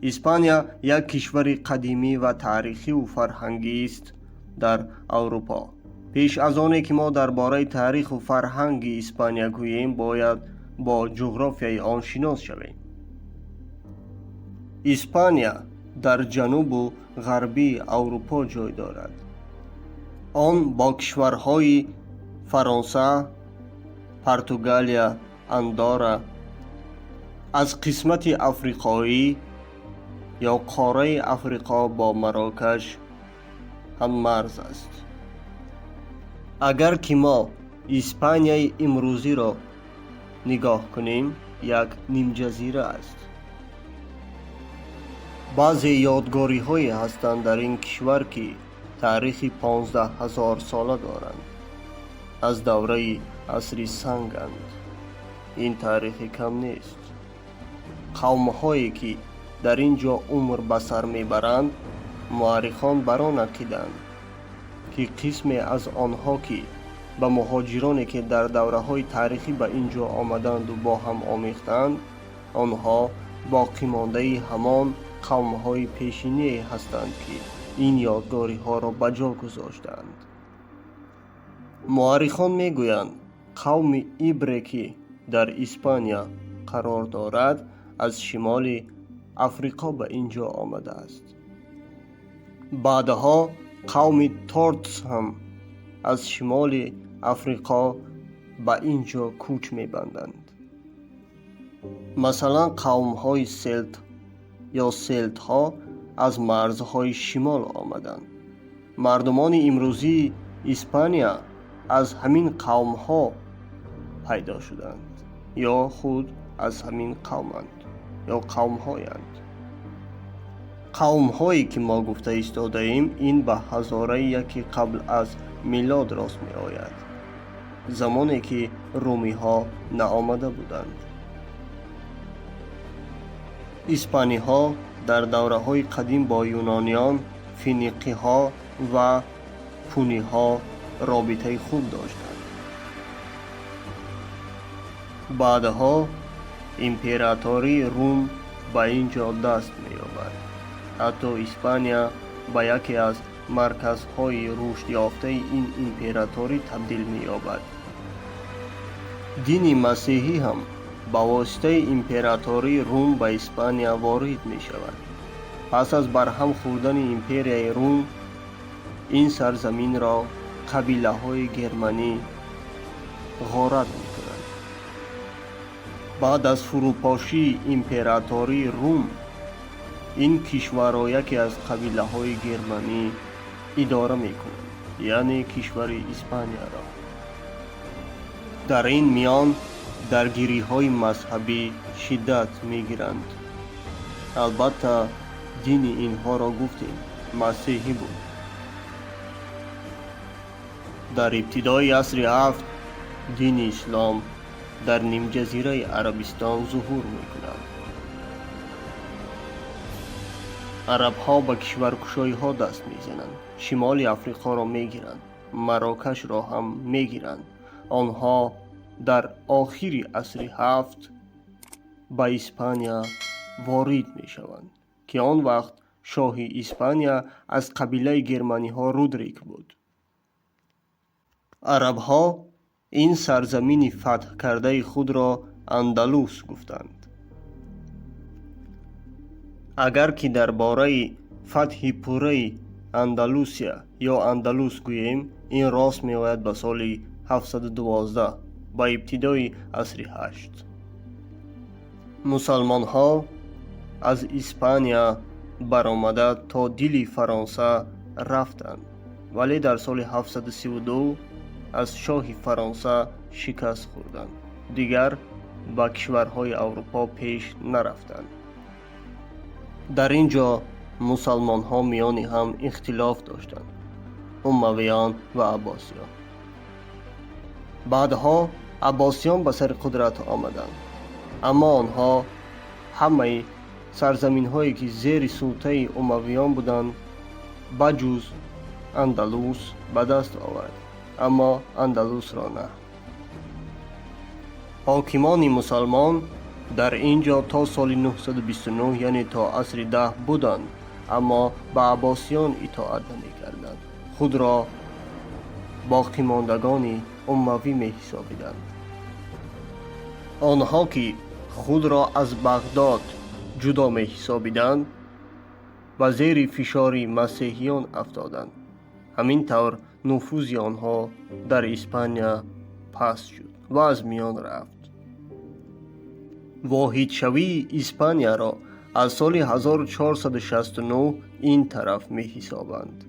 اسپانیا یک کشور قدیمی و تاریخی و فرهنگی است در اروپا. پیش از آنکه که ما درباره تاریخ و فرهنگ اسپانیا گوییم، باید با جغرافیای آن شناس شویم. اسپانیا در جنوب و غربی اروپا جای دارد. آن با کشورهای فرانسه، پرتغالیا، اندورا از قسمت افریقایی یا قاره افریقا با مراکش هم مرز است. اگر که ما اسپانیای امروزی را نگاه کنیم، یک نیم جزیره است. بعضی یادگاری هایی هستند در این کشور که تاریخ 15,000 ساله دارند. از دوره عصر سنگند. این تاریخ کم نیست. قوم هایی که در اینجا عمر به سر میبرند، مورخان بر آن عقیدند که قسمی از آنها که به مهاجرانی که در دوره های تاریخی به اینجا آمدند و با هم آمیختند، آنها باقی مانده همان قوم های پیشینی هستند که این یادگاری ها را به جا گذاشتند. مورخان میگویند قوم ایبری که در اسپانیا قرار دارد از شمال افریقا به اینجا آمده است. بعدها قوم تورتس هم از شمال افریقا به اینجا کوچ میبندند. مثلا قوم های سلت یا سلت ها از مرزهای شمال آمدند. مردمان امروزی اسپانیا از همین قوم ها پیدا شدند یا خود از همین قومند یا قوم هایند. قوم هایی که ما گفته ایستاده ایم، این به هزاره یکی قبل از میلاد راست می آید، زمانی که رومی ها نآمده بودند. اسپانی ها در دوره های قدیم با یونانیان، فینیقی ها و پونی ها رابطه خوب داشتند. بعدها امپراتوری روم به اینجا دست می یابد. حتی اسپانیا به یکی از مرکزهای رشد یافته این امپراتوری تبدیل می یابد. دین مسیحی هم با واسطه امپراتوری روم به اسپانیا وارد می شود. پس از برهم خوردن امپریای روم، این سرزمین را قبیله های گرمانی غارت می کنند. بعد از فروپاشی امپراتوری روم، این کشور را یکی از قبیله های گرمانی اداره می کنند، یعنی کشور اسپانیا را. در این میان درگیری های مذهبی شدت می گیرند. البته دین اینها را گفتیم مسیحی بود. در ابتدای عصر هفت دین اسلام در نیم جزیره عربستان ظهور می کند. عرب ها به کشورکشایی ها دست می زنند. شمال افریقا را می گیرند. مراکش را هم می گیرند. آنها در آخر عصر هفت به اسپانیا وارد می شوند که آن وقت شاه اسپانیا از قبیله گرمانی ها رودریک بود. عرب ها این سرزمین فتح کرده خود را اندلس گفتند. اگر که درباره فتح پوره اندلوسیا یا اندلس گوییم، این راست می آید به سال 712 با ابتدای عصر هشت. مسلمان ها از اسپانیا برآمده تا دل فرانسه رفتند، ولی در سال 732 از شاه فرانسه شکست خوردند. دیگر به کشورهای اروپا پیش نرفتند. در اینجا مسلمان ها میان هم اختلاف داشتند، امویان و عباسیان. بعدها عباسیان به سر قدرت آمدند، اما آنها همه سرزمین هایی که زیر سلطه امویان بودند بجز اندلس به دست آورد، اما اندلس را نه. حاکمان مسلمان در اینجا تا سال 929 یعنی تا عصر 10 بودند، اما به عباسیان اطاعت نمی‌کردند. خود را باقی ماندگان اموی می حسابیدند. آنها که خود را از بغداد جدا می حسابیدند و زیر فشار مسیحیان افتادند. همین طور نفوذ آنها در اسپانیا پست شد و از میان رفت. واحد شوی اسپانیا را از سال 1469 این طرف می حسابند.